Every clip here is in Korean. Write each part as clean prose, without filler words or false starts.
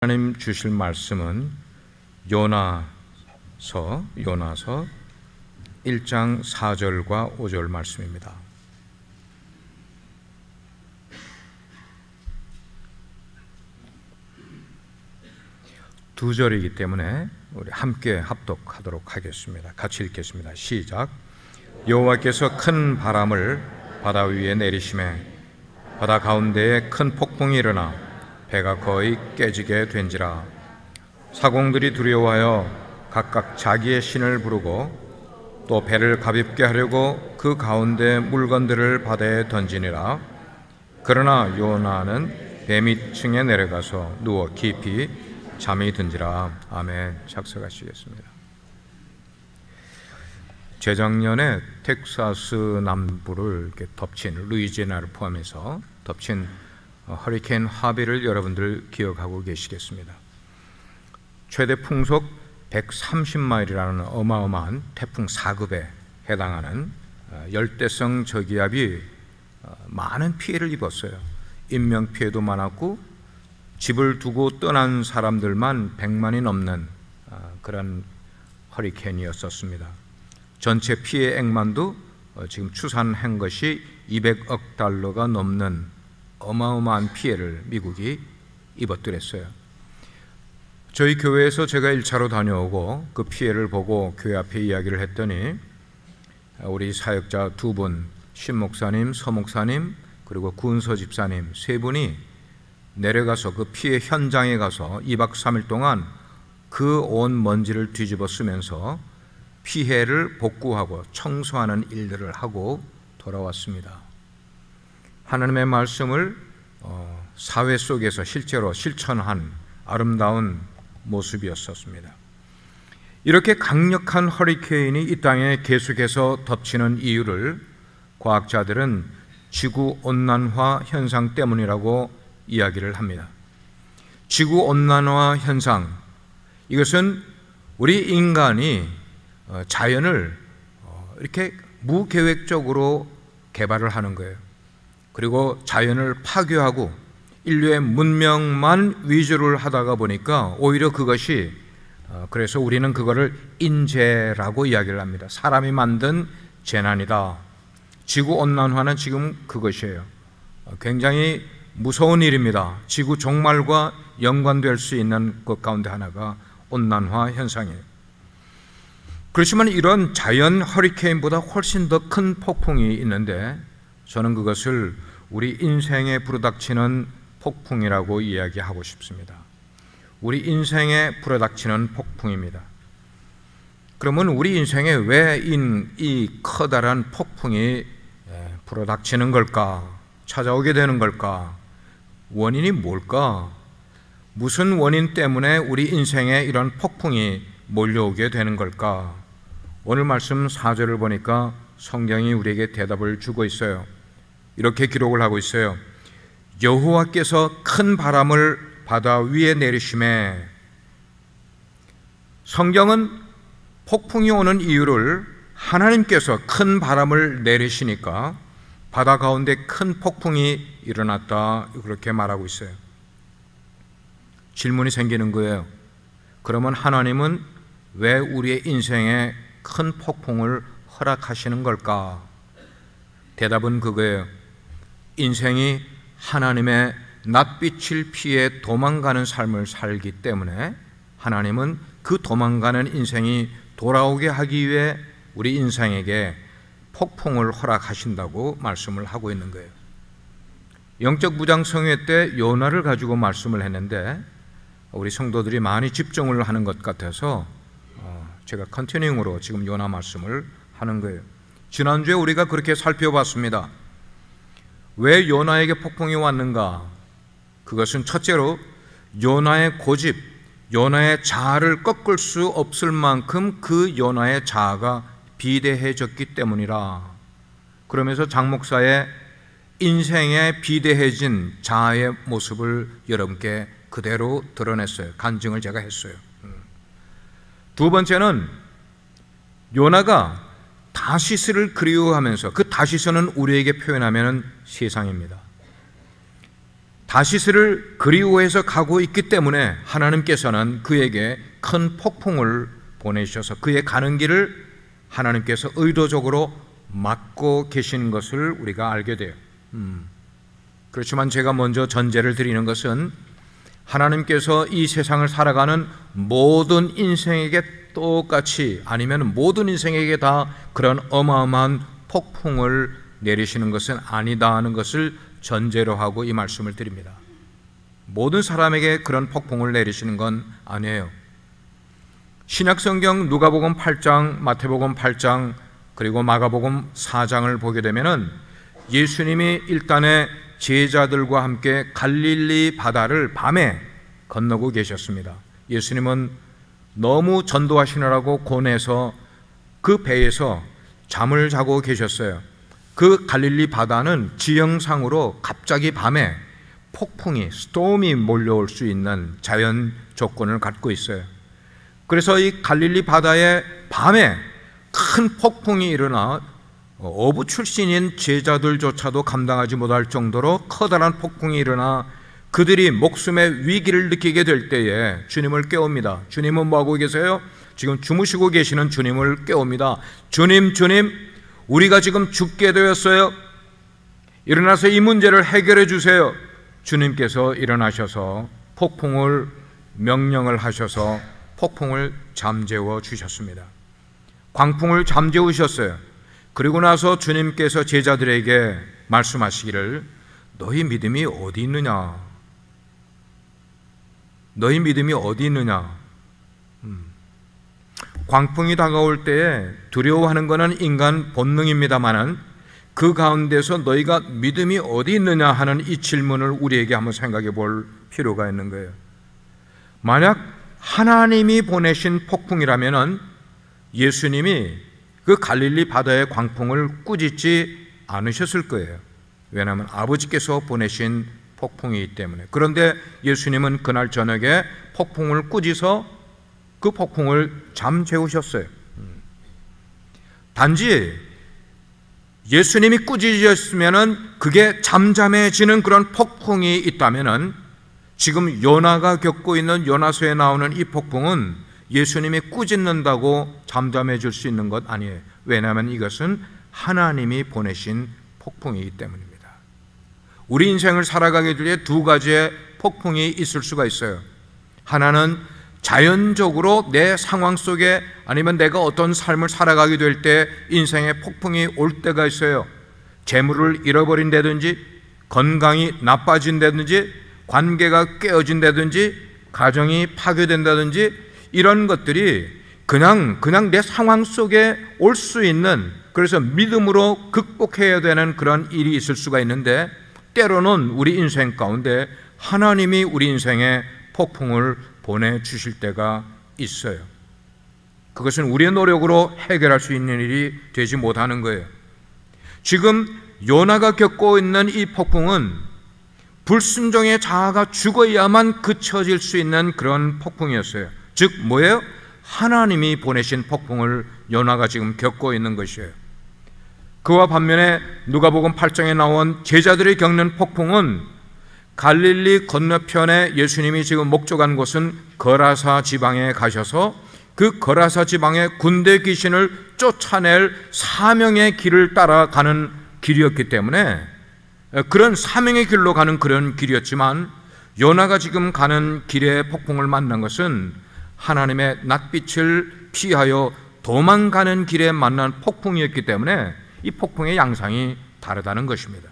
하나님 주실 말씀은 요나서 1장 4절과 5절 말씀입니다. 두 절이기 때문에 우리 함께 합독하도록 하겠습니다. 같이 읽겠습니다. 시작. 여호와께서 큰 바람을 바다 위에 내리시매 바다 가운데에 큰 폭풍이 일어나 배가 거의 깨지게 된지라. 사공들이 두려워하여 각각 자기의 신을 부르고 또 배를 가볍게 하려고 그 가운데 물건들을 바다에 던지니라. 그러나 요나는 배 밑층에 내려가서 누워 깊이 잠이 든지라. 아멘. 작석하시겠습니다. 재작년에 텍사스 남부를 이렇게 덮친 루이지애나를 포함해서 덮친 허리케인 하비를 여러분들 기억하고 계시겠습니다. 최대 풍속 130마일이라는 어마어마한 태풍 4급에 해당하는 열대성 저기압이 많은 피해를 입었어요. 인명피해도 많았고 집을 두고 떠난 사람들만 100만이 넘는 그런 허리케인이었었습니다. 전체 피해액만도 지금 추산한 것이 200억 달러가 넘는 어마어마한 피해를 미국이 입었더랬어요. 저희 교회에서 제가 1차로 다녀오고 그 피해를 보고 교회 앞에 이야기를 했더니 우리 사역자 두 분, 신 목사님, 서 목사님, 그리고 구은서 집사님 세 분이 내려가서 그 피해 현장에 가서 2박 3일 동안 그 온 먼지를 뒤집어 쓰면서 피해를 복구하고 청소하는 일들을 하고 돌아왔습니다. 하나님의 말씀을 사회 속에서 실제로 실천한 아름다운 모습이었었습니다. 이렇게 강력한 허리케인이 이 땅에 계속해서 덮치는 이유를 과학자들은 지구온난화 현상 때문이라고 이야기를 합니다. 지구온난화 현상, 이것은 우리 인간이 자연을 이렇게 무계획적으로 개발을 하는 거예요. 그리고 자연을 파괴하고 인류의 문명만 위주로 하다가 보니까 오히려 그것이 그래서 우리는 그거를 인재라고 이야기를 합니다. 사람이 만든 재난이다. 지구온난화는 지금 그것이에요. 굉장히 무서운 일입니다. 지구 종말과 연관될 수 있는 것 가운데 하나가 온난화 현상이에요. 그렇지만 이런 자연 허리케인보다 훨씬 더 큰 폭풍이 있는데 저는 그것을 우리 인생에 불어닥치는 폭풍이라고 이야기하고 싶습니다. 우리 인생에 불어닥치는 폭풍입니다. 그러면 우리 인생에 왜 이 커다란 폭풍이 불어닥치는 걸까? 찾아오게 되는 걸까? 원인이 뭘까? 무슨 원인 때문에 우리 인생에 이런 폭풍이 몰려오게 되는 걸까? 오늘 말씀 4절을 보니까 성경이 우리에게 대답을 주고 있어요. 이렇게 기록을 하고 있어요. 여호와께서 큰 바람을 바다 위에 내리시매. 성경은 폭풍이 오는 이유를 하나님께서 큰 바람을 내리시니까 바다 가운데 큰 폭풍이 일어났다, 그렇게 말하고 있어요. 질문이 생기는 거예요. 그러면 하나님은 왜 우리의 인생에 큰 폭풍을 허락하시는 걸까? 대답은 그거예요. 인생이 하나님의 낯빛을 피해 도망가는 삶을 살기 때문에 하나님은 그 도망가는 인생이 돌아오게 하기 위해 우리 인생에게 폭풍을 허락하신다고 말씀을 하고 있는 거예요. 영적 무장성회 때 요나를 가지고 말씀을 했는데 우리 성도들이 많이 집중을 하는 것 같아서 제가 컨티닝으로 지금 요나 말씀을 하는 거예요. 지난주에 우리가 그렇게 살펴봤습니다. 왜 요나에게 폭풍이 왔는가? 그것은 첫째로 요나의 고집, 요나의 자아를 꺾을 수 없을 만큼 그 요나의 자아가 비대해졌기 때문이라. 그러면서 장 목사의 인생에 비대해진 자아의 모습을 여러분께 그대로 드러냈어요. 간증을 제가 했어요. 두 번째는 요나가 다시스를 그리워하면서, 그 다시스는 우리에게 표현하면 세상입니다. 다시스를 그리워해서 가고 있기 때문에 하나님께서는 그에게 큰 폭풍을 보내셔서 그의 가는 길을 하나님께서 의도적으로 막고 계신 것을 우리가 알게 돼요. 그렇지만 제가 먼저 전제를 드리는 것은 하나님께서 이 세상을 살아가는 모든 인생에게 똑같이, 아니면 모든 인생에게 다 그런 어마어마한 폭풍을 내리시는 것은 아니다 하는 것을 전제로 하고 이 말씀을 드립니다. 모든 사람에게 그런 폭풍을 내리시는 건 아니에요. 신약성경 누가복음 8장, 마태복음 8장, 그리고 마가복음 4장을 보게 되면은 예수님이 일단에 제자들과 함께 갈릴리 바다를 밤에 건너고 계셨습니다. 예수님은 너무 전도하시느라고 곤해서 그 배에서 잠을 자고 계셨어요. 그 갈릴리 바다는 지형상으로 갑자기 밤에 폭풍이, 스톰이 몰려올 수 있는 자연 조건을 갖고 있어요. 그래서 이 갈릴리 바다에 밤에 큰 폭풍이 일어나 어부 출신인 제자들조차도 감당하지 못할 정도로 커다란 폭풍이 일어나 그들이 목숨의 위기를 느끼게 될 때에 주님을 깨웁니다. 주님은 뭐하고 계세요? 지금 주무시고 계시는 주님을 깨웁니다. 주님, 우리가 지금 죽게 되었어요. 일어나서 이 문제를 해결해 주세요. 주님께서 일어나셔서 폭풍을 명령을 하셔서 폭풍을 잠재워 주셨습니다. 광풍을 잠재우셨어요. 그리고 나서 주님께서 제자들에게 말씀하시기를 너희 믿음이 어디 있느냐? 너희 믿음이 어디 있느냐? 광풍이 다가올 때에 두려워하는 것은 인간 본능입니다마는 그 가운데서 너희가 믿음이 어디 있느냐 하는 이 질문을 우리에게 한번 생각해 볼 필요가 있는 거예요. 만약 하나님이 보내신 폭풍이라면은 예수님이 그 갈릴리 바다의 광풍을 꾸짖지 않으셨을 거예요. 왜냐하면 아버지께서 보내신 폭풍이기 때문에. 그런데 예수님은 그날 저녁에 폭풍을 꾸짖어 그 폭풍을 잠재우셨어요. 단지 예수님이 꾸짖으셨으면 그게 잠잠해지는 그런 폭풍이 있다면은 지금 요나가 겪고 있는 요나서에 나오는 이 폭풍은 예수님이 꾸짖는다고 잠잠해질 수 있는 것 아니에요. 왜냐하면 이것은 하나님이 보내신 폭풍이기 때문입니다. 우리 인생을 살아가게 될 때 두 가지의 폭풍이 있을 수가 있어요. 하나는 자연적으로 내 상황 속에, 아니면 내가 어떤 삶을 살아가게 될 때 인생의 폭풍이 올 때가 있어요. 재물을 잃어버린다든지, 건강이 나빠진다든지, 관계가 깨어진다든지, 가정이 파괴된다든지, 이런 것들이 그냥 내 상황 속에 올 수 있는, 그래서 믿음으로 극복해야 되는 그런 일이 있을 수가 있는데, 때로는 우리 인생 가운데 하나님이 우리 인생에 폭풍을 보내주실 때가 있어요. 그것은 우리의 노력으로 해결할 수 있는 일이 되지 못하는 거예요. 지금 요나가 겪고 있는 이 폭풍은 불순종의 자아가 죽어야만 그쳐질 수 있는 그런 폭풍이었어요. 즉 뭐예요? 하나님이 보내신 폭풍을 요나가 지금 겪고 있는 것이에요. 그와 반면에 누가복음 8장에 나온 제자들이 겪는 폭풍은 갈릴리 건너편에 예수님이 지금 목적한 곳은 거라사 지방에 가셔서 그 거라사 지방의 군대 귀신을 쫓아낼 사명의 길을 따라가는 길이었기 때문에, 그런 사명의 길로 가는 그런 길이었지만, 요나가 지금 가는 길에 폭풍을 만난 것은 하나님의 낯빛을 피하여 도망가는 길에 만난 폭풍이었기 때문에 이 폭풍의 양상이 다르다는 것입니다.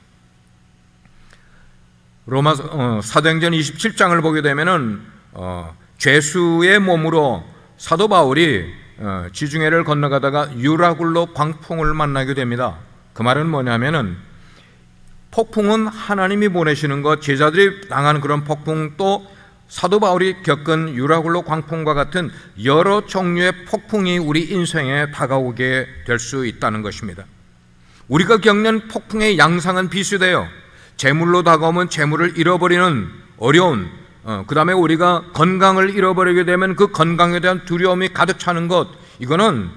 로마 사도행전 27장을 보게 되면은 죄수의 몸으로 사도 바울이 지중해를 건너가다가 유라굴로 광풍을 만나게 됩니다. 그 말은 뭐냐면은 폭풍은 하나님이 보내시는 것, 제자들이 당하는 그런 폭풍, 또 사도 바울이 겪은 유라굴로 광풍과 같은 여러 종류의 폭풍이 우리 인생에 다가오게 될 수 있다는 것입니다. 우리가 겪는 폭풍의 양상은 비슷해요. 재물로 다가오면 재물을 잃어버리는 어려운, 그 다음에 우리가 건강을 잃어버리게 되면 그 건강에 대한 두려움이 가득 차는 것, 이거는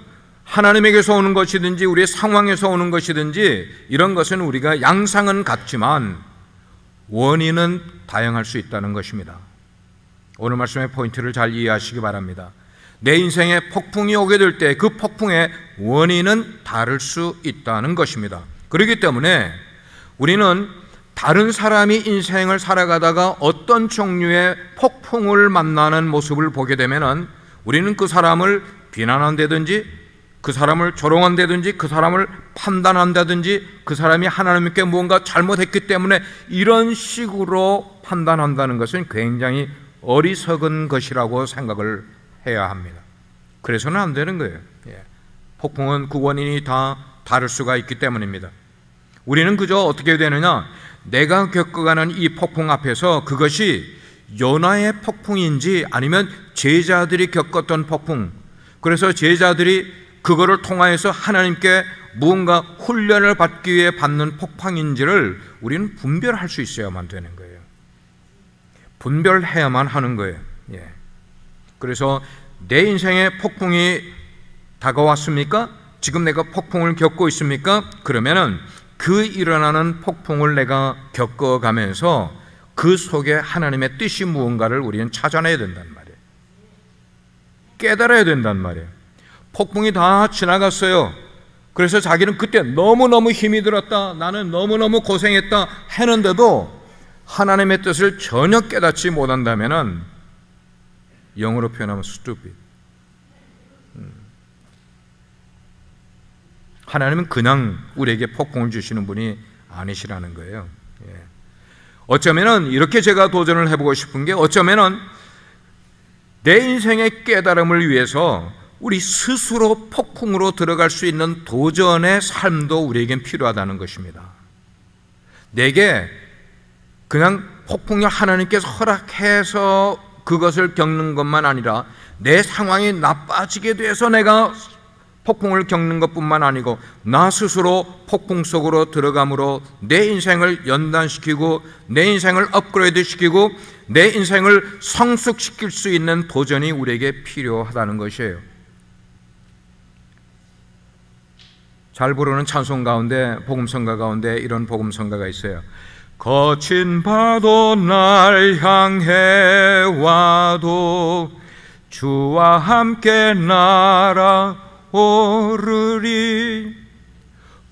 하나님에게서 오는 것이든지 우리의 상황에서 오는 것이든지 이런 것은 우리가 양상은 같지만 원인은 다양할 수 있다는 것입니다. 오늘 말씀의 포인트를 잘 이해하시기 바랍니다. 내 인생에 폭풍이 오게 될 때 그 폭풍의 원인은 다를 수 있다는 것입니다. 그렇기 때문에 우리는 다른 사람이 인생을 살아가다가 어떤 종류의 폭풍을 만나는 모습을 보게 되면 우리는 그 사람을 비난한다든지 그 사람을 조롱한다든지 그 사람을 판단한다든지 그 사람이 하나님께 무언가 잘못했기 때문에 이런 식으로 판단한다는 것은 굉장히 어리석은 것이라고 생각을 해야 합니다. 그래서는 안 되는 거예요. 폭풍은 그 원인이 다 다를 수가 있기 때문입니다. 우리는 그저 어떻게 되느냐, 내가 겪어가는 이 폭풍 앞에서 그것이 요나의 폭풍인지 아니면 제자들이 겪었던 폭풍, 그래서 제자들이 그거를 통하여서 하나님께 무언가 훈련을 받기 위해 받는 폭풍인지를 우리는 분별할 수 있어야만 되는 거예요. 분별해야만 하는 거예요. 그래서 내 인생에 폭풍이 다가왔습니까? 지금 내가 폭풍을 겪고 있습니까? 그러면은 그 일어나는 폭풍을 내가 겪어가면서 그 속에 하나님의 뜻이 무언가를 우리는 찾아내야 된단 말이에요. 깨달아야 된단 말이에요. 폭풍이 다 지나갔어요. 그래서 자기는 그때 너무너무 힘이 들었다, 나는 너무너무 고생했다 했는데도 하나님의 뜻을 전혀 깨닫지 못한다면 영어로 표현하면 stupid. 하나님은 그냥 우리에게 폭풍을 주시는 분이 아니시라는 거예요. 어쩌면은 이렇게 제가 도전을 해보고 싶은 게, 어쩌면은 내 인생의 깨달음을 위해서 우리 스스로 폭풍으로 들어갈 수 있는 도전의 삶도 우리에겐 필요하다는 것입니다. 내게 그냥 폭풍을 하나님께서 허락해서 그것을 겪는 것만 아니라 내 상황이 나빠지게 돼서 내가 폭풍을 겪는 것뿐만 아니고 나 스스로 폭풍 속으로 들어감으로 내 인생을 연단시키고 내 인생을 업그레이드시키고 내 인생을 성숙시킬 수 있는 도전이 우리에게 필요하다는 것이에요. 잘 부르는 찬송 가운데, 복음성가 가운데 이런 복음성가가 있어요. 거친 파도 날 향해 와도 주와 함께 날아오르리.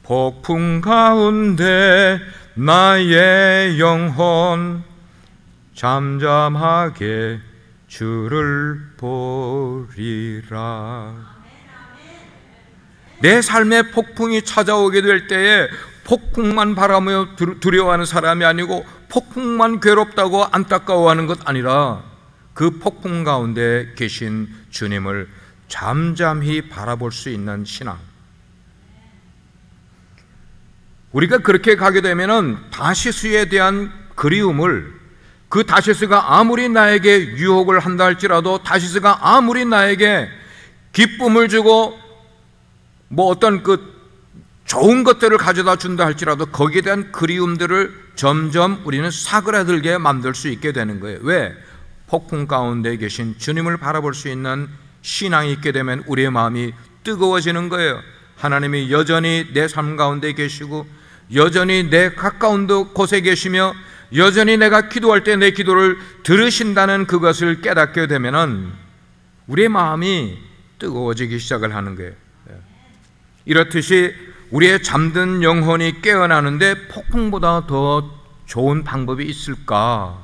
폭풍 가운데 나의 영혼 잠잠하게 주를 보리라. 내 삶에 폭풍이 찾아오게 될 때에 폭풍만 바라며 두려워하는 사람이 아니고 폭풍만 괴롭다고 안타까워하는 것 아니라 그 폭풍 가운데 계신 주님을 잠잠히 바라볼 수 있는 신앙. 우리가 그렇게 가게 되면은 다시스에 대한 그리움을, 그 다시스가 아무리 나에게 유혹을 한다 할지라도, 다시스가 아무리 나에게 기쁨을 주고 뭐 어떤 그 좋은 것들을 가져다 준다 할지라도 거기에 대한 그리움들을 점점 우리는 사그라들게 만들 수 있게 되는 거예요. 왜? 폭풍 가운데 계신 주님을 바라볼 수 있는 신앙이 있게 되면 우리의 마음이 뜨거워지는 거예요. 하나님이 여전히 내 삶 가운데 계시고 여전히 내 가까운 곳에 계시며 여전히 내가 기도할 때 내 기도를 들으신다는 그것을 깨닫게 되면 우리의 마음이 뜨거워지기 시작을 하는 거예요. 이렇듯이 우리의 잠든 영혼이 깨어나는데 폭풍보다 더 좋은 방법이 있을까?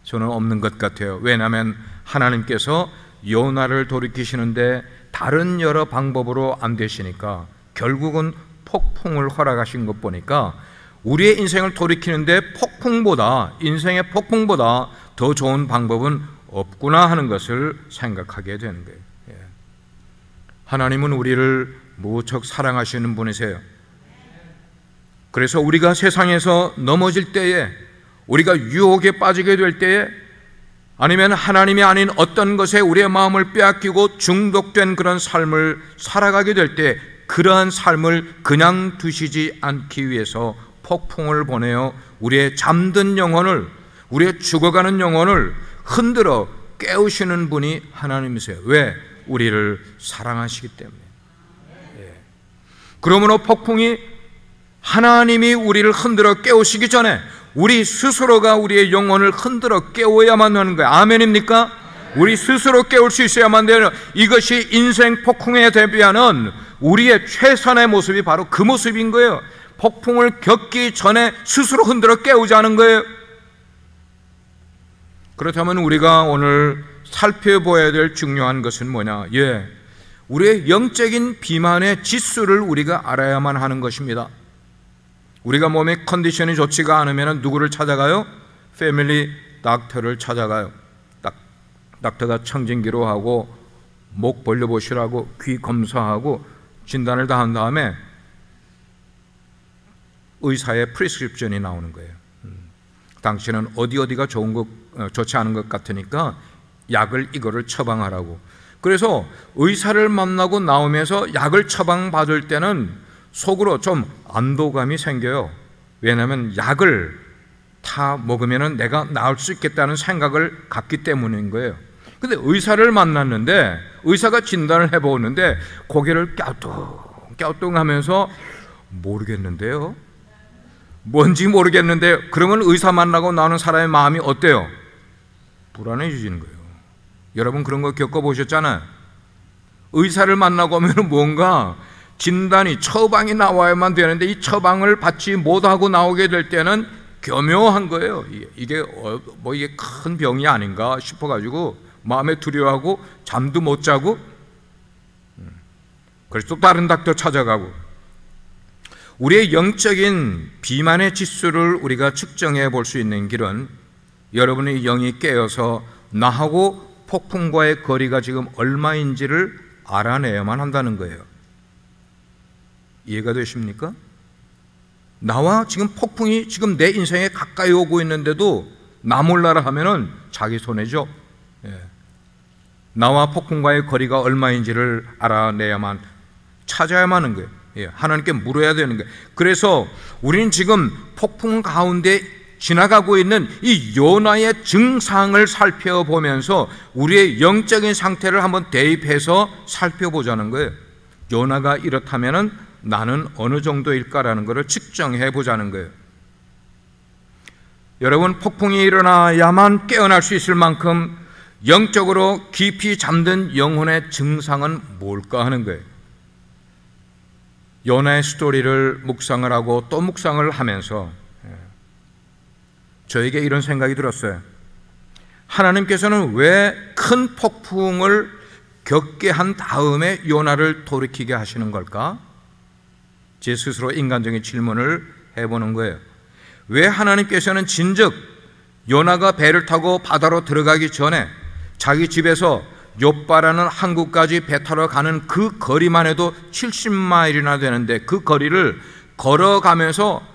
저는 없는 것 같아요. 왜냐하면 하나님께서 요나를 돌이키시는데 다른 여러 방법으로 안 되시니까 결국은 폭풍을 허락하신 것 보니까 우리의 인생을 돌이키는데 폭풍보다, 인생의 폭풍보다 더 좋은 방법은 없구나 하는 것을 생각하게 되는 거예요. 하나님은 우리를 무척 사랑하시는 분이세요. 그래서 우리가 세상에서 넘어질 때에, 우리가 유혹에 빠지게 될 때에, 아니면 하나님이 아닌 어떤 것에 우리의 마음을 빼앗기고 중독된 그런 삶을 살아가게 될 때, 그러한 삶을 그냥 두시지 않기 위해서 폭풍을 보내어 우리의 잠든 영혼을, 우리의 죽어가는 영혼을 흔들어 깨우시는 분이 하나님이세요. 왜? 우리를 사랑하시기 때문에. 그러므로 폭풍이 하나님이 우리를 흔들어 깨우시기 전에 우리 스스로가 우리의 영혼을 흔들어 깨워야만 하는 거예요. 아멘입니까? 우리 스스로 깨울 수 있어야만 돼요. 이것이 인생 폭풍에 대비하는 우리의 최선의 모습이 바로 그 모습인 거예요. 폭풍을 겪기 전에 스스로 흔들어 깨우자는 거예요. 그렇다면 우리가 오늘 살펴봐야 될 중요한 것은 뭐냐? 우리의 영적인 비만의 지수를 우리가 알아야만 하는 것입니다. 우리가 몸의 컨디션이 좋지가 않으면 누구를 찾아가요? 패밀리 닥터를 찾아가요. 닥터가 청진기로 하고 목 벌려보시라고 귀 검사하고 진단을 다 한 다음에 의사의 프리스크립션이 나오는 거예요. 당신은 어디가 좋지 않은 것 같으니까 이거를 처방하라고. 그래서 의사를 만나고 나오면서 약을 처방받을 때는 속으로 좀 안도감이 생겨요. 왜냐하면 약을 다 먹으면 내가 나을 수 있겠다는 생각을 갖기 때문인 거예요. 근데 의사를 만났는데 의사가 진단을 해보는데 고개를 갸우뚱하면서 모르겠는데요? 뭔지 모르겠는데, 그러면 의사 만나고 나오는 사람의 마음이 어때요? 불안해지는 거예요. 여러분 그런 거 겪어보셨잖아요. 의사를 만나고 오면 뭔가 진단이 처방이 나와야만 되는데 이 처방을 받지 못하고 나오게 될 때는 교묘한 거예요. 이게 큰 병이 아닌가 싶어가지고 마음에 두려워하고 잠도 못 자고, 그래서 또 다른 닥터 찾아가고. 우리의 영적인 비만의 지수를 우리가 측정해 볼 수 있는 길은 여러분의 영이 깨어서 나하고 폭풍과의 거리가 지금 얼마인지를 알아내야만 한다는 거예요. 이해가 되십니까? 나와 지금 폭풍이 지금 내 인생에 가까이 오고 있는데도 나 몰라라 하면은 자기 손해죠. 나와 폭풍과의 거리가 얼마인지를 알아내야만, 찾아야만 하는 거예요. 하나님께 물어야 되는 거예요. 그래서 우리는 지금 폭풍 가운데 지나가고 있는 이 요나의 증상을 살펴보면서 우리의 영적인 상태를 한번 대입해서 살펴보자는 거예요. 요나가 이렇다면 나는 어느 정도일까라는 것을 측정해 보자는 거예요. 여러분, 폭풍이 일어나야만 깨어날 수 있을 만큼 영적으로 깊이 잠든 영혼의 증상은 뭘까 하는 거예요. 요나의 스토리를 묵상을 하고 또 묵상을 하면서 저에게 이런 생각이 들었어요. 하나님께서는 왜 큰 폭풍을 겪게 한 다음에 요나를 돌이키게 하시는 걸까? 제 스스로 인간적인 질문을 해보는 거예요. 왜 하나님께서는 진즉 요나가 배를 타고 바다로 들어가기 전에 자기 집에서 욥바라는 항구까지 배 타러 가는 그 거리만 해도 70마일이나 되는데 그 거리를 걸어가면서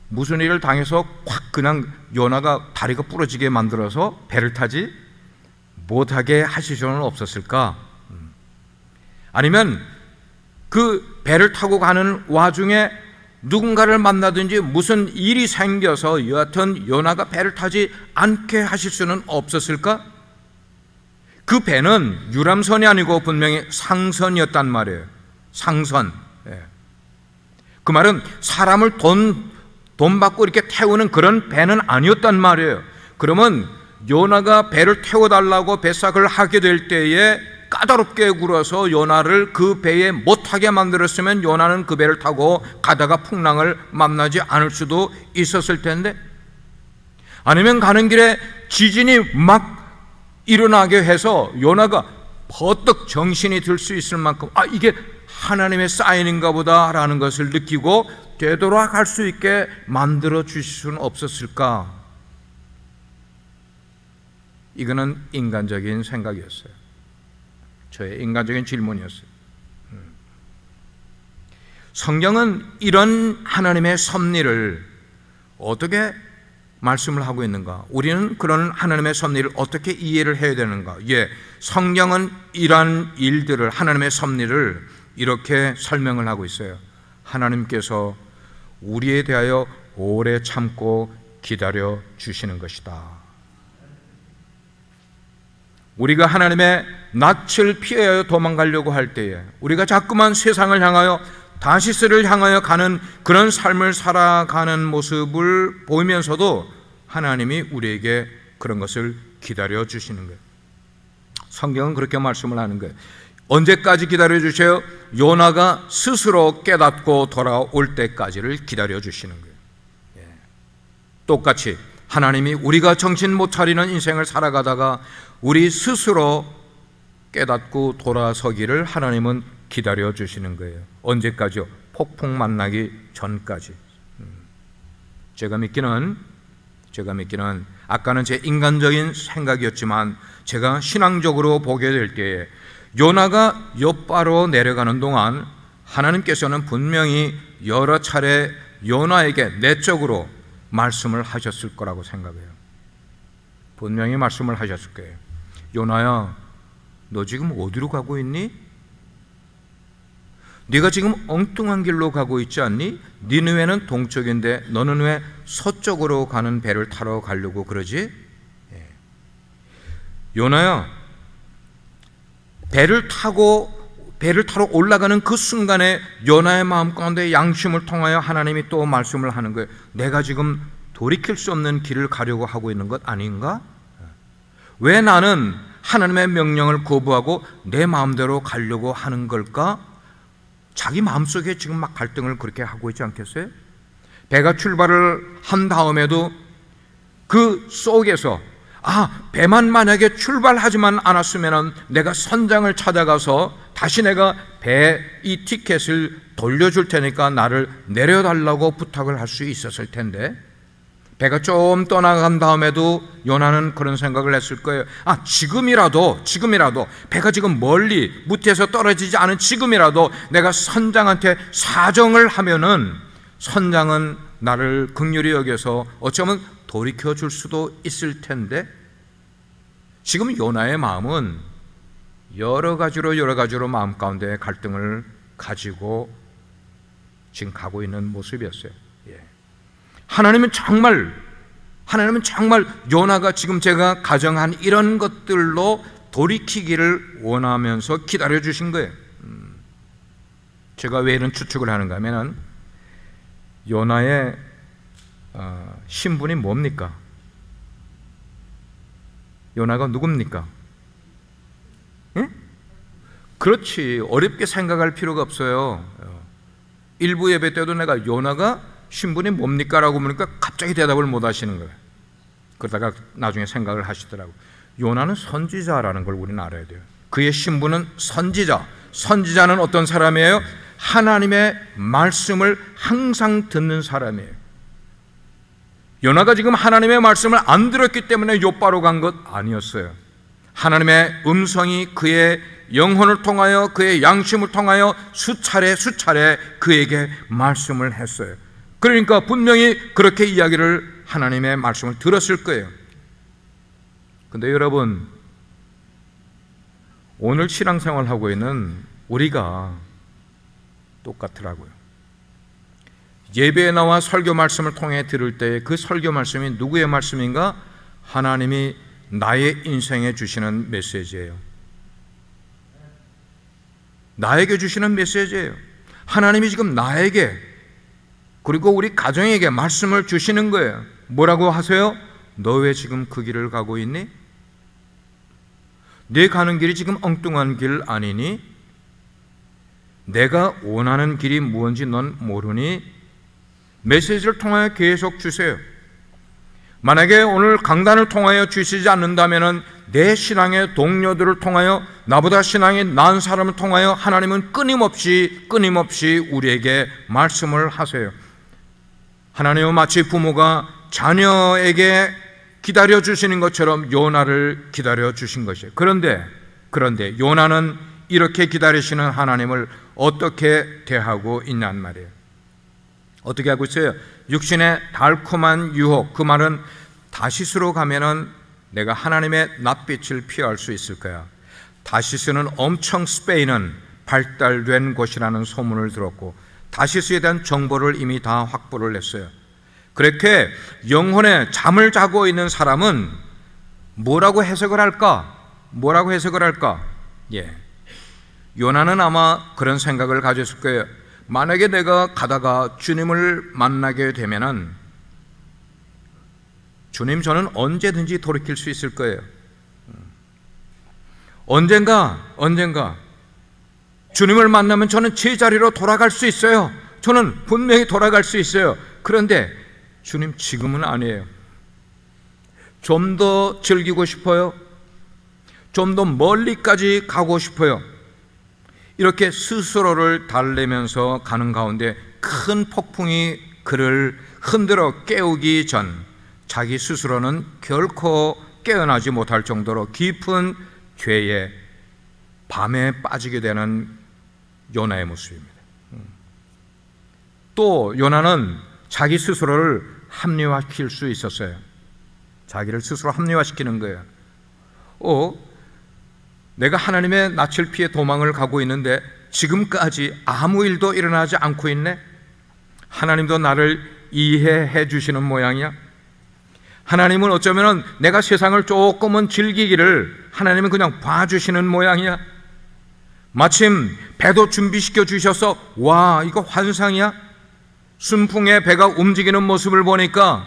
무슨 일을 당해서 확 그냥 요나가 다리가 부러지게 만들어서 배를 타지 못하게 하실 수는 없었을까? 아니면 그 배를 타고 가는 와중에 누군가를 만나든지 무슨 일이 생겨서 여하튼 요나가 배를 타지 않게 하실 수는 없었을까? 그 배는 유람선이 아니고 분명히 상선이었단 말이에요. 상선. 그 말은 사람을 돈 받고 이렇게 태우는 그런 배는 아니었단 말이에요. 그러면 요나가 배를 태워달라고 배삭을 하게 될 때에 까다롭게 굴어서 요나를 그 배에 못 타게 만들었으면 요나는 그 배를 타고 가다가 풍랑을 만나지 않을 수도 있었을 텐데, 아니면 가는 길에 지진이 막 일어나게 해서 요나가 버떡 정신이 들 수 있을 만큼 이게 하나님의 사인인가 보다라는 것을 느끼고 되돌아갈 수 있게 만들어 주실 수는 없었을까? 이거는 인간적인 생각이었어요. 저의 인간적인 질문이었어요. 성경은 이런 하나님의 섭리를 어떻게 말씀을 하고 있는가? 우리는 그런 하나님의 섭리를 어떻게 이해를 해야 되는가? 성경은 이러한 일들을, 하나님의 섭리를 이렇게 설명을 하고 있어요. 하나님께서 우리에 대하여 오래 참고 기다려 주시는 것이다. 우리가 하나님의 낯을 피하여 도망가려고 할 때에, 우리가 자꾸만 세상을 향하여 다시스를 향하여 가는 그런 삶을 살아가는 모습을 보이면서도 하나님이 우리에게 그런 것을 기다려 주시는 거예요. 성경은 그렇게 말씀을 하는 거예요. 언제까지 기다려 주세요? 요나가 스스로 깨닫고 돌아올 때까지를 기다려 주시는 거예요. 똑같이 하나님이 우리가 정신 못 차리는 인생을 살아가다가 우리 스스로 깨닫고 돌아서기를 하나님은 기다려 주시는 거예요. 언제까지요? 폭풍 만나기 전까지. 제가 믿기는 아까는 제 인간적인 생각이었지만 제가 신앙적으로 보게 될 때에 요나가 욥바로 내려가는 동안 하나님께서는 분명히 여러 차례 요나에게 내적으로 말씀을 하셨을 거라고 생각해요. 분명히 말씀을 하셨을 거예요. 요나야, 너 지금 어디로 가고 있니? 네가 지금 엉뚱한 길로 가고 있지 않니? 니느웨는 동쪽인데 너는 왜 서쪽으로 가는 배를 타러 가려고 그러지? 요나야, 배를 타러 올라가는 그 순간에 요나의 마음 가운데 양심을 통하여 하나님이 또 말씀을 하는 거예요. 내가 지금 돌이킬 수 없는 길을 가려고 하고 있는 것 아닌가? 왜 나는 하나님의 명령을 거부하고 내 마음대로 가려고 하는 걸까? 자기 마음속에 지금 막 갈등을 그렇게 하고 있지 않겠어요? 배가 출발을 한 다음에도 그 속에서 배만 만약에 출발하지만 않았으면 내가 선장을 찾아가서 다시 내가 배 이 티켓을 돌려줄 테니까 나를 내려달라고 부탁을 할 수 있었을 텐데, 배가 좀 떠나간 다음에도 요나는 그런 생각을 했을 거예요. 지금이라도 배가 지금 멀리 무태에서 떨어지지 않은 지금이라도 내가 선장한테 사정을 하면은 선장은 나를 긍휼히 여겨서 어쩌면 돌이켜 줄 수도 있을 텐데, 지금 요나의 마음은 여러 가지로 마음 가운데 갈등을 가지고 지금 가고 있는 모습이었어요. 하나님은 정말 요나가 지금 제가 가정한 이런 것들로 돌이키기를 원하면서 기다려 주신 거예요. 제가 왜 이런 추측을 하는가 하면, 요나의 신분이 뭡니까? 요나가 누굽니까? 그렇지, 어렵게 생각할 필요가 없어요. 일부 예배 때도 내가 요나가 신분이 뭡니까? 라고 물으니까 갑자기 대답을 못 하시는 거예요. 그러다가 나중에 생각을 하시더라고요. 요나는 선지자라는 걸 우리는 알아야 돼요. 그의 신분은 선지자. 선지자는 어떤 사람이에요? 하나님의 말씀을 항상 듣는 사람이에요. 요나가 지금 하나님의 말씀을 안 들었기 때문에 욥바로 간 것 아니었어요. 하나님의 음성이 그의 영혼을 통하여 그의 양심을 통하여 수차례 그에게 말씀을 했어요. 그러니까 분명히 그렇게 이야기를 하나님의 말씀을 들었을 거예요. 근데 여러분, 오늘 신앙생활하고 있는 우리가 똑같더라고요. 예배에 나와 설교 말씀을 통해 들을 때 그 설교 말씀이 누구의 말씀인가? 하나님이 나의 인생에 주시는 메시지예요. 나에게 주시는 메시지예요. 하나님이 지금 나에게 그리고 우리 가정에게 말씀을 주시는 거예요. 뭐라고 하세요? 너 왜 지금 그 길을 가고 있니? 네 가는 길이 지금 엉뚱한 길 아니니? 내가 원하는 길이 무엇인지 넌 모르니? 메시지를 통하여 계속 주세요. 만약에 오늘 강단을 통하여 주시지 않는다면 내 신앙의 동료들을 통하여, 나보다 신앙이 나은 사람을 통하여 하나님은 끊임없이 우리에게 말씀을 하세요. 하나님은 마치 부모가 자녀에게 기다려 주시는 것처럼 요나를 기다려 주신 것이에요. 그런데 요나는 이렇게 기다리시는 하나님을 어떻게 대하고 있냔 말이에요. 어떻게 하고 있어요? 육신의 달콤한 유혹, 그 말은 다시스로 가면은 내가 하나님의 낯빛을 피할 수 있을 거야. 다시스는 엄청 스페인은 발달된 곳이라는 소문을 들었고 다시스에 대한 정보를 이미 다 확보를 했어요. 그렇게 영혼에 잠을 자고 있는 사람은 뭐라고 해석을 할까? 요나는 아마 그런 생각을 가졌을 거예요. 만약에 내가 가다가 주님을 만나게 되면은 주님, 저는 언제든지 돌이킬 수 있을 거예요. 언젠가 주님을 만나면 저는 제자리로 돌아갈 수 있어요. 저는 분명히 돌아갈 수 있어요. 그런데 주님, 지금은 아니에요. 좀 더 즐기고 싶어요. 좀 더 멀리까지 가고 싶어요. 이렇게 스스로를 달래면서 가는 가운데 큰 폭풍이 그를 흔들어 깨우기 전 자기 스스로는 결코 깨어나지 못할 정도로 깊은 죄에 밤에 빠지게 되는 요나의 모습입니다. 또 요나는 자기 스스로를 합리화시킬 수 있었어요. 자기를 스스로 합리화시키는 거예요. 내가 하나님의 낯을 피해 도망을 가고 있는데 지금까지 아무 일도 일어나지 않고 있네? 하나님도 나를 이해해 주시는 모양이야? 하나님은 어쩌면 내가 세상을 조금은 즐기기를 하나님은 그냥 봐주시는 모양이야? 마침 배도 준비시켜 주셔서 와, 이거 환상이야? 순풍에 배가 움직이는 모습을 보니까,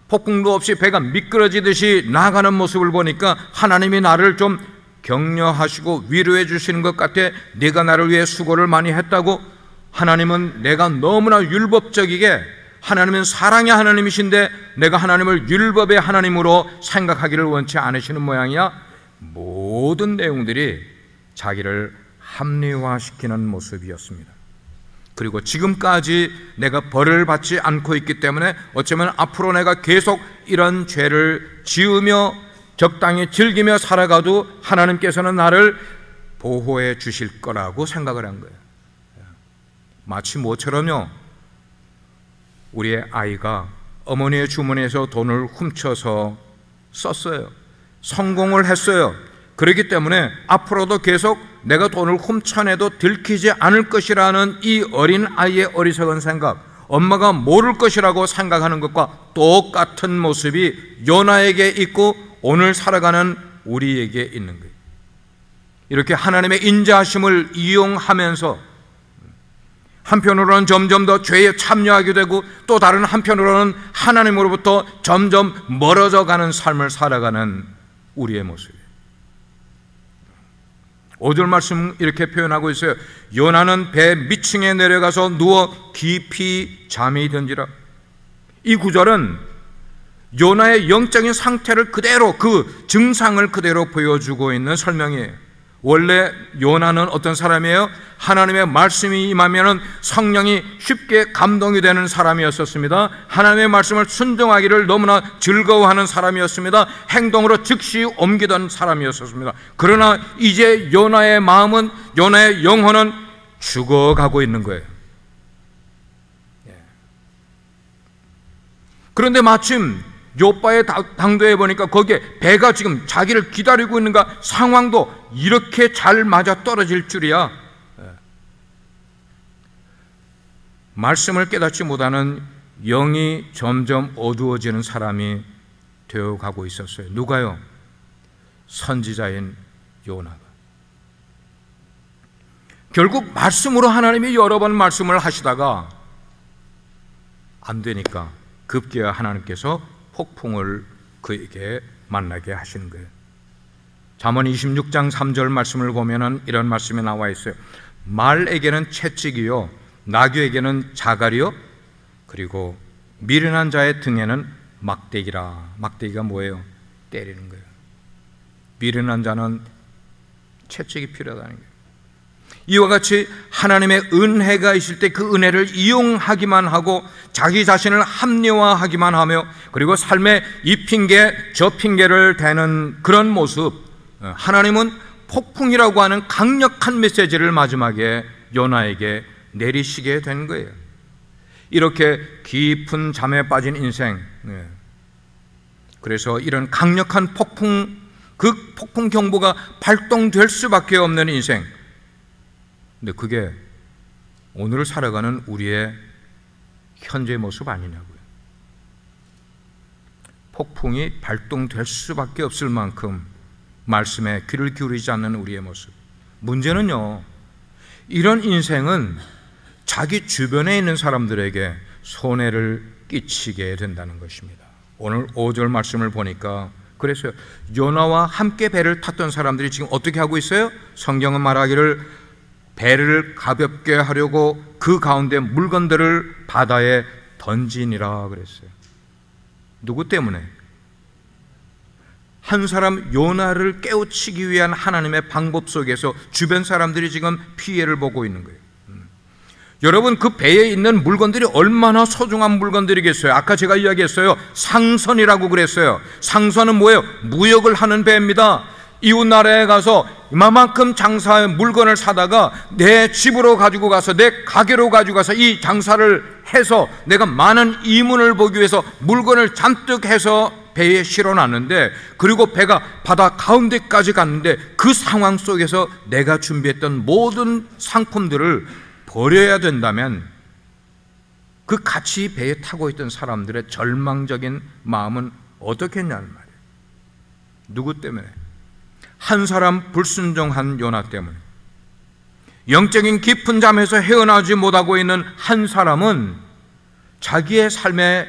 폭풍도 없이 배가 미끄러지듯이 나가는 모습을 보니까 하나님이 나를 좀 격려하시고 위로해 주시는 것 같아. 네가 나를 위해 수고를 많이 했다고. 하나님은 내가 너무나 율법적이게, 하나님은 사랑의 하나님이신데 내가 하나님을 율법의 하나님으로 생각하기를 원치 않으시는 모양이야. 모든 내용들이 자기를 합리화시키는 모습이었습니다. 그리고 지금까지 내가 벌을 받지 않고 있기 때문에 어쩌면 앞으로 내가 계속 이런 죄를 지으며 적당히 즐기며 살아가도 하나님께서는 나를 보호해 주실 거라고 생각을 한 거예요. 마치 뭐처럼요, 우리의 아이가 어머니의 주머니에서 돈을 훔쳐서 썼어요. 성공을 했어요. 그렇기 때문에 앞으로도 계속 내가 돈을 훔쳐내도 들키지 않을 것이라는 이 어린 아이의 어리석은 생각, 엄마가 모를 것이라고 생각하는 것과 똑같은 모습이 요나에게 있고 오늘 살아가는 우리에게 있는 거예요. 이렇게 하나님의 인자하심을 이용하면서 한편으로는 점점 더 죄에 참여하게 되고 또 다른 한편으로는 하나님으로부터 점점 멀어져 가는 삶을 살아가는 우리의 모습이에요. 5절 말씀 이렇게 표현하고 있어요. 요나는 배 밑층에 내려가서 누워 깊이 잠이 든지라. 이 구절은 요나의 영적인 상태를 그대로, 그 증상을 그대로 보여주고 있는 설명이에요. 원래 요나는 어떤 사람이에요? 하나님의 말씀이 임하면 성령이 쉽게 감동이 되는 사람이었습니다. 하나님의 말씀을 순종하기를 너무나 즐거워하는 사람이었습니다. 행동으로 즉시 옮기던 사람이었습니다. 그러나 이제 요나의 마음은, 요나의 영혼은 죽어가고 있는 거예요. 그런데 마침 요바의 당도에 보니까 거기에 배가 지금 자기를 기다리고 있는가, 상황도 이렇게 잘 맞아 떨어질 줄이야. 말씀을 깨닫지 못하는 영이 점점 어두워지는 사람이 되어가고 있었어요. 누가요? 선지자인 요나가. 결국 말씀으로 하나님이 여러 번 말씀을 하시다가 안 되니까 급기야 하나님께서 폭풍을 그에게 만나게 하시는 거예요. 잠언 26장 3절 말씀을 보면은 이런 말씀이 나와 있어요. 말에게는 채찍이요, 나귀에게는 자갈이요, 그리고 미련한 자의 등에는 막대기라. 막대기가 뭐예요? 때리는 거예요. 미련한 자는 채찍이 필요하다는 거예요. 이와 같이 하나님의 은혜가 있을 때 그 은혜를 이용하기만 하고 자기 자신을 합리화하기만 하며 그리고 삶에 이 핑계 저 핑계를 대는 그런 모습, 하나님은 폭풍이라고 하는 강력한 메시지를 마지막에 요나에게 내리시게 된 거예요. 이렇게 깊은 잠에 빠진 인생, 그래서 이런 강력한 폭풍, 그 폭풍 경보가 발동될 수밖에 없는 인생. 근데 그게 오늘 살아가는 우리의 현재 모습 아니냐고요. 폭풍이 발동될 수밖에 없을 만큼 말씀에 귀를 기울이지 않는 우리의 모습. 문제는요, 이런 인생은 자기 주변에 있는 사람들에게 손해를 끼치게 된다는 것입니다. 오늘 5절 말씀을 보니까 그랬어요. 요나와 함께 배를 탔던 사람들이 지금 어떻게 하고 있어요? 성경은 말하기를 배를 가볍게 하려고 그 가운데 물건들을 바다에 던지니라 그랬어요. 누구 때문에? 한 사람 요나를 깨우치기 위한 하나님의 방법 속에서 주변 사람들이 지금 피해를 보고 있는 거예요. 여러분, 그 배에 있는 물건들이 얼마나 소중한 물건들이겠어요? 아까 제가 이야기했어요. 상선이라고 그랬어요. 상선은 뭐예요? 무역을 하는 배입니다. 이웃 나라에 가서 이만큼 장사의 물건을 사다가 내 집으로 가지고 가서 내 가게로 가지고 가서 이 장사를 해서 내가 많은 이문을 보기 위해서 물건을 잔뜩 해서 배에 실어놨는데, 그리고 배가 바다 가운데까지 갔는데 그 상황 속에서 내가 준비했던 모든 상품들을 버려야 된다면 그 같이 배에 타고 있던 사람들의 절망적인 마음은 어떻겠냐는 말이에요. 누구 때문에? 한 사람 불순종한 요나 때문에. 영적인 깊은 잠에서 헤어나지 못하고 있는 한 사람은 자기의 삶의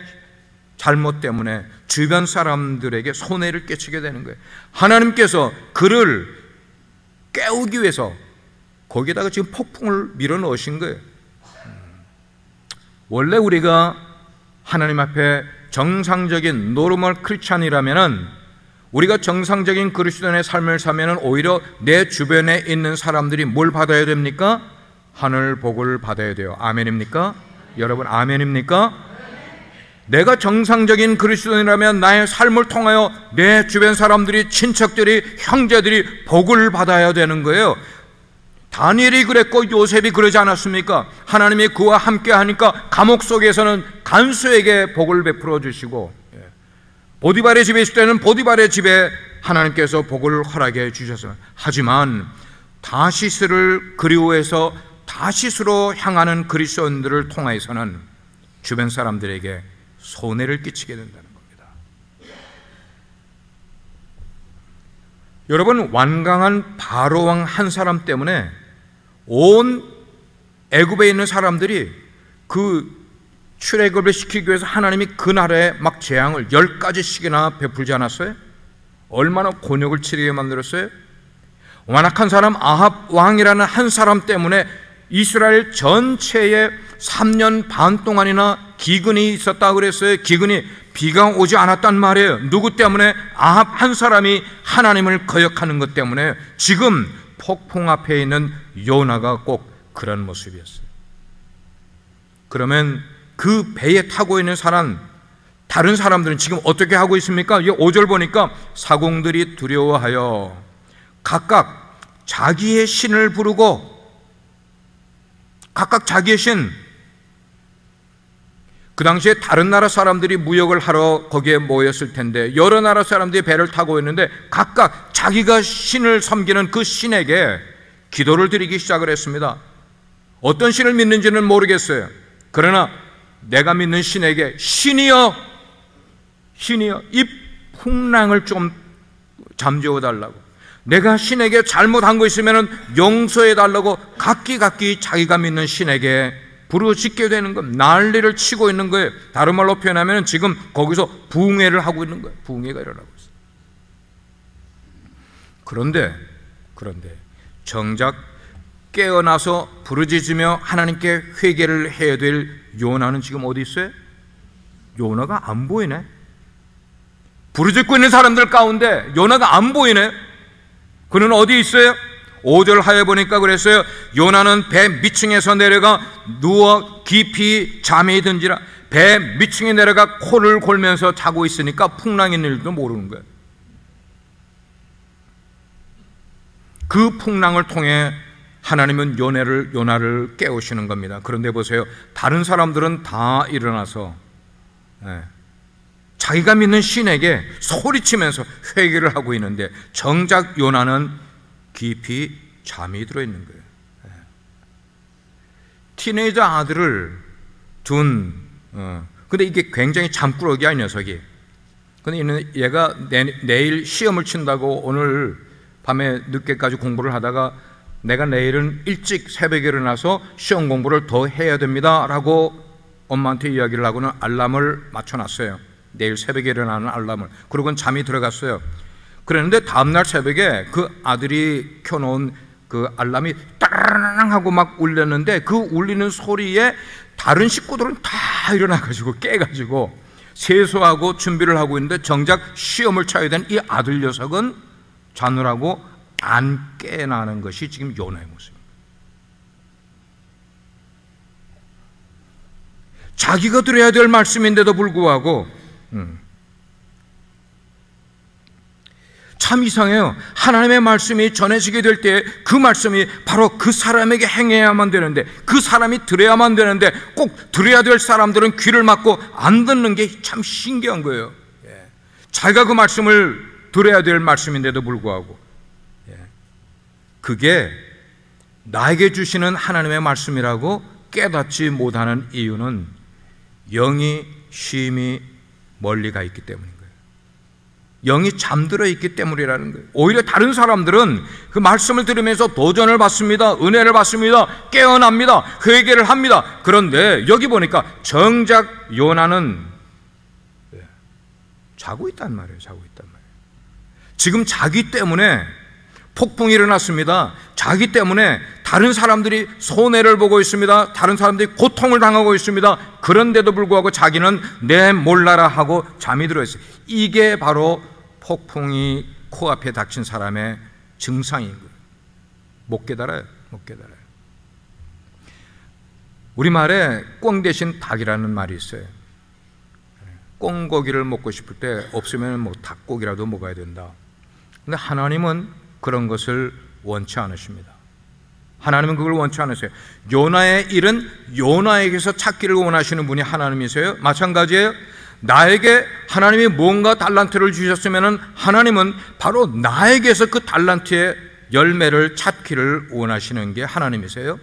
잘못 때문에 주변 사람들에게 손해를 끼치게 되는 거예요. 하나님께서 그를 깨우기 위해서 거기에다가 지금 폭풍을 밀어 넣으신 거예요. 원래 우리가 하나님 앞에 정상적인 노르멀 크리스찬이라면은, 우리가 정상적인 그리스도인의 삶을 사면은 오히려 내 주변에 있는 사람들이 뭘 받아야 됩니까? 하늘 복을 받아야 돼요. 아멘입니까? 여러분, 아멘입니까? 내가 정상적인 그리스도인이라면 나의 삶을 통하여 내 주변 사람들이, 친척들이, 형제들이 복을 받아야 되는 거예요. 다니엘이 그랬고 요셉이 그러지 않았습니까? 하나님이 그와 함께 하니까 감옥 속에서는 간수에게 복을 베풀어 주시고, 보디발의 집에 있을 때는 보디발의 집에 하나님께서 복을 허락해 주셨어요. 하지만 다시스를 그리워해서 다시스로 향하는 그리스도인들을 통해서는 주변 사람들에게 손해를 끼치게 된다는 겁니다. 여러분, 완강한 바로왕 한 사람 때문에 온 애굽에 있는 사람들이 그 출애굽을 시키기 위해서 하나님이 그 나라에 막 재앙을 10가지씩이나 베풀지 않았어요? 얼마나 곤욕을 치르게 만들었어요? 완악한 사람 아합 왕이라는 한 사람 때문에 이스라엘 전체에 3년 반 동안이나 기근이 있었다 그랬어요. 기근이, 비가 오지 않았단 말이에요. 누구 때문에? 아합 한 사람이 하나님을 거역하는 것 때문에. 지금 폭풍 앞에 있는 요나가 꼭 그런 모습이었어요. 그러면 그 배에 타고 있는 사람, 다른 사람들은 지금 어떻게 하고 있습니까? 5절 보니까 사공들이 두려워하여 각각 자기의 신을 부르고, 각각 자기의 신, 그 당시에 다른 나라 사람들이 무역을 하러 거기에 모였을 텐데 여러 나라 사람들이 배를 타고 있는데 각각 자기가 신을 섬기는 그 신에게 기도를 드리기 시작을 했습니다. 어떤 신을 믿는지는 모르겠어요. 그러나 내가 믿는 신에게 신이여, 신이여, 이 풍랑을 좀 잠재워 달라고, 내가 신에게 잘못한 거 있으면 용서해 달라고 각기 자기가 믿는 신에게 부르짖게 되는 것, 난리를 치고 있는 거예요. 다른 말로 표현하면 지금 거기서 붕괴를 하고 있는 거예요. 붕괴가 일어나고 있어요. 그런데 정작 깨어나서 부르짖으며 하나님께 회개를 해야 될 요나는 지금 어디 있어요? 요나가 안 보이네. 부르짖고 있는 사람들 가운데 요나가 안 보이네. 그는 어디 있어요? 5절 하에 보니까 그랬어요. 요나는 배 밑층에서 내려가 누워 깊이 잠이 든지라. 배 밑층에 내려가 코를 골면서 자고 있으니까 풍랑인 일도 모르는 거예요. 그 풍랑을 통해 하나님은 요나를 깨우시는 겁니다. 그런데 보세요, 다른 사람들은 다 일어나서 자기가 믿는 신에게 소리치면서 회개를 하고 있는데 정작 요나는 깊이 잠이 들어있는 거예요. 티네이저 아들을 둔, 근데 이게 굉장히 잠꾸러기야, 이 녀석이. 근데 얘가 내일 시험을 친다고 오늘 밤에 늦게까지 공부를 하다가 내가 내일은 일찍 새벽에 일어나서 시험 공부를 더 해야 됩니다 라고 엄마한테 이야기를 하고는 알람을 맞춰놨어요. 내일 새벽에 일어나는 알람을. 그러고는 잠이 들어갔어요. 그랬는데 다음날 새벽에 그 아들이 켜놓은 그 알람이 따라랑 하고 막 울렸는데, 그 울리는 소리에 다른 식구들은 다 일어나가지고 깨가지고 세수하고 준비를 하고 있는데, 정작 시험을 쳐야 되는 이 아들 녀석은 자느라고 안 깨나는 것이 지금 요나의 모습입니다. 자기가 들어야 될 말씀인데도 불구하고 참 이상해요. 하나님의 말씀이 전해지게 될 때 그 말씀이 바로 그 사람에게 행해야만 되는데, 그 사람이 들어야만 되는데, 꼭 들어야 될 사람들은 귀를 막고 안 듣는 게 참 신기한 거예요. 자기가 그 말씀을 들어야 될 말씀인데도 불구하고, 그게 나에게 주시는 하나님의 말씀이라고 깨닫지 못하는 이유는 영이 심히 멀리 가 있기 때문입니다. 영이 잠들어 있기 때문이라는 거예요. 오히려 다른 사람들은 그 말씀을 들으면서 도전을 받습니다. 은혜를 받습니다. 깨어납니다. 회개를 합니다. 그런데 여기 보니까 정작 요나는 자고 있단 말이에요. 자고 있단 말이에요. 지금 자기 때문에 폭풍이 일어났습니다. 자기 때문에 다른 사람들이 손해를 보고 있습니다. 다른 사람들이 고통을 당하고 있습니다. 그런데도 불구하고 자기는 내 몰라라 하고 잠이 들어있어요. 이게 바로 폭풍이 코앞에 닥친 사람의 증상인 거예요. 못 깨달아요. 못 깨달아요. 우리말에 꿩 대신 닭이라는 말이 있어요. 꿩고기를 먹고 싶을 때 없으면 뭐 닭고기라도 먹어야 된다. 근데 하나님은 그런 것을 원치 않으십니다. 하나님은 그걸 원치 않으세요. 요나의 일은 요나에게서 찾기를 원하시는 분이 하나님이세요. 마찬가지예요. 나에게 하나님이 뭔가 달란트를 주셨으면 하나님은 바로 나에게서 그 달란트의 열매를 찾기를 원하시는 게 하나님이세요.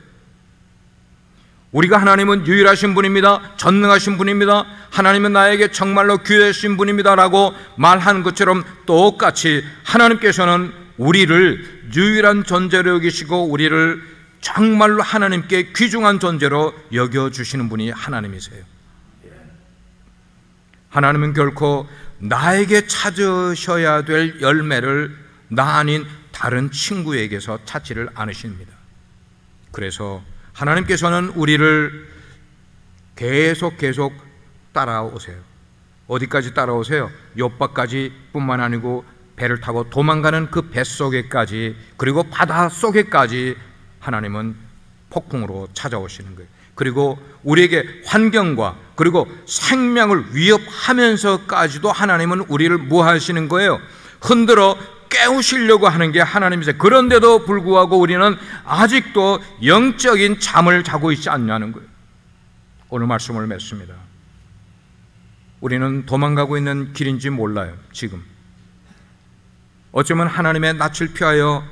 우리가 하나님은 유일하신 분입니다. 전능하신 분입니다. 하나님은 나에게 정말로 귀하신 분입니다 라고 말하는 것처럼 똑같이 하나님께서는 우리를 유일한 존재로 여기시고 우리를 정말로 하나님께 귀중한 존재로 여겨주시는 분이 하나님이세요. 하나님은 결코 나에게 찾으셔야 될 열매를 나 아닌 다른 친구에게서 찾지를 않으십니다. 그래서 하나님께서는 우리를 계속 따라오세요. 어디까지 따라오세요? 욥바까지 뿐만 아니고 배를 타고 도망가는 그 뱃속에까지, 그리고 바다 속에까지 하나님은 폭풍으로 찾아오시는 거예요. 그리고 우리에게 환경과 그리고 생명을 위협하면서까지도 하나님은 우리를 뭐 하시는 거예요? 흔들어 깨우시려고 하는 게 하나님이세요. 그런데도 불구하고 우리는 아직도 영적인 잠을 자고 있지 않냐는 거예요. 오늘 말씀을 맺습니다. 우리는 도망가고 있는 길인지 몰라요. 지금 어쩌면 하나님의 낯을 피하여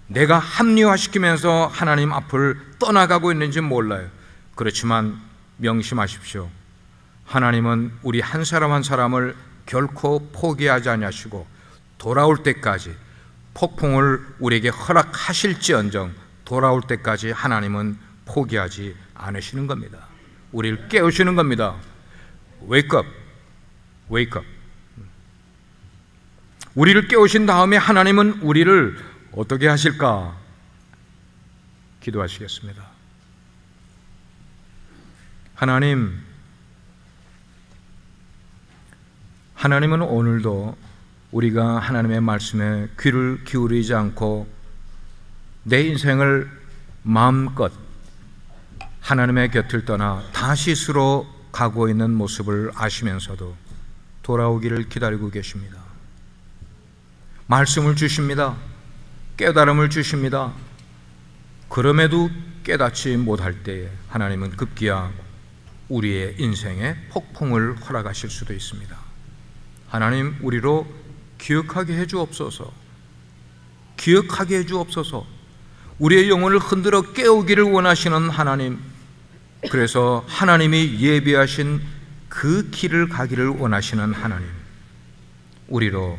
내가 합리화시키면서 하나님 앞을 떠나가고 있는지 몰라요. 그렇지만 명심하십시오. 하나님은 우리 한 사람 한 사람을 결코 포기하지 아니하시고 돌아올 때까지, 폭풍을 우리에게 허락하실지언정 돌아올 때까지 하나님은 포기하지 않으시는 겁니다. 우리를 깨우시는 겁니다. Wake up, wake up. 우리를 깨우신 다음에 하나님은 우리를 어떻게 하실까? 기도하시겠습니다. 하나님은 오늘도 우리가 하나님의 말씀에 귀를 기울이지 않고 내 인생을 마음껏 하나님의 곁을 떠나 다시스로 가고 있는 모습을 아시면서도 돌아오기를 기다리고 계십니다. 말씀을 주십니다. 깨달음을 주십니다. 그럼에도 깨닫지 못할 때에 하나님은 급기야 우리의 인생에 폭풍을 허락하실 수도 있습니다. 하나님, 우리로 기억하게 해주옵소서. 기억하게 해주옵소서. 우리의 영혼을 흔들어 깨우기를 원하시는 하나님, 그래서 하나님이 예비하신 그 길을 가기를 원하시는 하나님, 우리로